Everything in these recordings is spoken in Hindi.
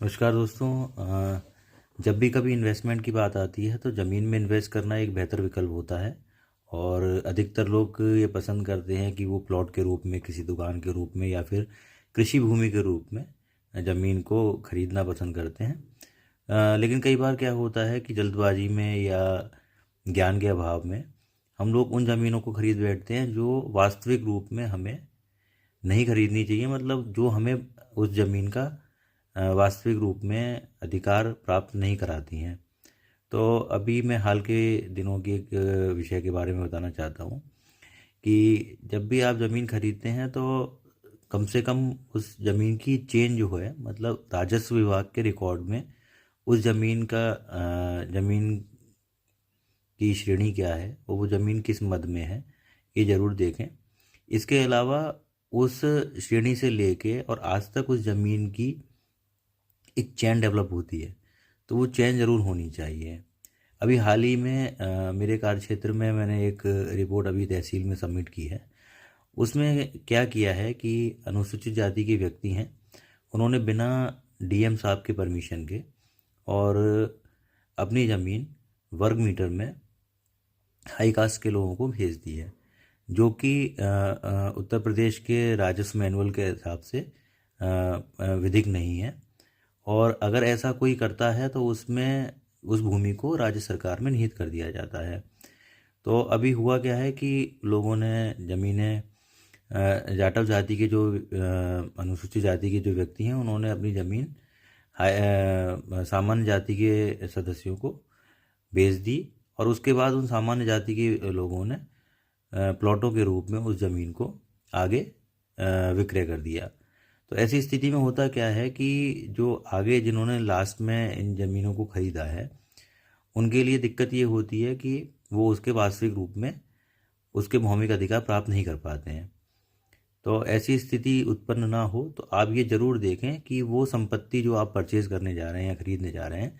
नमस्कार दोस्तों। जब भी कभी इन्वेस्टमेंट की बात आती है तो ज़मीन में इन्वेस्ट करना एक बेहतर विकल्प होता है। और अधिकतर लोग ये पसंद करते हैं कि वो प्लॉट के रूप में, किसी दुकान के रूप में या फिर कृषि भूमि के रूप में ज़मीन को खरीदना पसंद करते हैं। लेकिन कई बार क्या होता है कि जल्दबाजी में या ज्ञान के अभाव में हम लोग उन ज़मीनों को खरीद बैठते हैं जो वास्तविक रूप में हमें नहीं खरीदनी चाहिए। मतलब जो हमें उस ज़मीन का वास्तविक रूप में अधिकार प्राप्त नहीं कराती हैं। तो अभी मैं हाल के दिनों की एक विषय के बारे में बताना चाहता हूँ कि जब भी आप ज़मीन खरीदते हैं तो कम से कम उस ज़मीन की चेन जो है, मतलब राजस्व विभाग के रिकॉर्ड में उस ज़मीन का ज़मीन की श्रेणी क्या है और वो ज़मीन किस मद में है, ये ज़रूर देखें। इसके अलावा उस श्रेणी से लेके और आज तक उस ज़मीन की एक चेन डेवलप होती है, तो वो चेन ज़रूर होनी चाहिए। अभी हाल ही में मेरे कार्य क्षेत्र में मैंने एक रिपोर्ट अभी तहसील में सबमिट की है। उसमें क्या किया है कि अनुसूचित जाति के व्यक्ति हैं, उन्होंने बिना डीएम साहब के परमिशन के और अपनी ज़मीन वर्ग मीटर में हाई कास्ट के लोगों को भेज दी है, जो कि उत्तर प्रदेश के राजस्व मैनुअल के हिसाब से विधिक नहीं है। और अगर ऐसा कोई करता है तो उसमें उस भूमि को राज्य सरकार में निहित कर दिया जाता है। तो अभी हुआ क्या है कि लोगों ने ज़मीनें जाटव जाति के जो अनुसूचित जाति के जो व्यक्ति हैं, उन्होंने अपनी ज़मीन सामान्य जाति के सदस्यों को बेच दी और उसके बाद उन सामान्य जाति के लोगों ने प्लॉटों के रूप में उस ज़मीन को आगे विक्रय कर दिया। तो ऐसी स्थिति में होता क्या है कि जो आगे जिन्होंने लास्ट में इन ज़मीनों को ख़रीदा है, उनके लिए दिक्कत ये होती है कि वो उसके वास्तविक रूप में उसके भौमिक अधिकार प्राप्त नहीं कर पाते हैं। तो ऐसी स्थिति उत्पन्न ना हो तो आप ये ज़रूर देखें कि वो संपत्ति जो आप परचेज़ करने जा रहे हैं या ख़रीदने जा रहे हैं,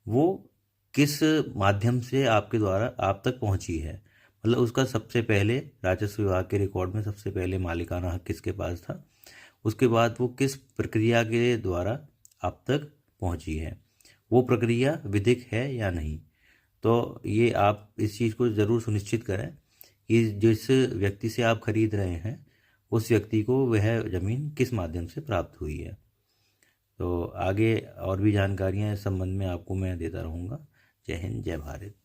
वो किस माध्यम से आपके द्वारा आप तक पहुंची है। मतलब उसका सबसे पहले राजस्व विभाग के रिकॉर्ड में सबसे पहले मालिकाना हक किसके पास था, उसके बाद वो किस प्रक्रिया के द्वारा आप तक पहुंची है, वो प्रक्रिया विधिक है या नहीं। तो ये आप इस चीज़ को ज़रूर सुनिश्चित करें कि जिस व्यक्ति से आप खरीद रहे हैं उस व्यक्ति को वह ज़मीन किस माध्यम से प्राप्त हुई है। तो आगे और भी जानकारियाँ इस संबंध में आपको मैं देता रहूँगा। जय हिंद, जय भारत।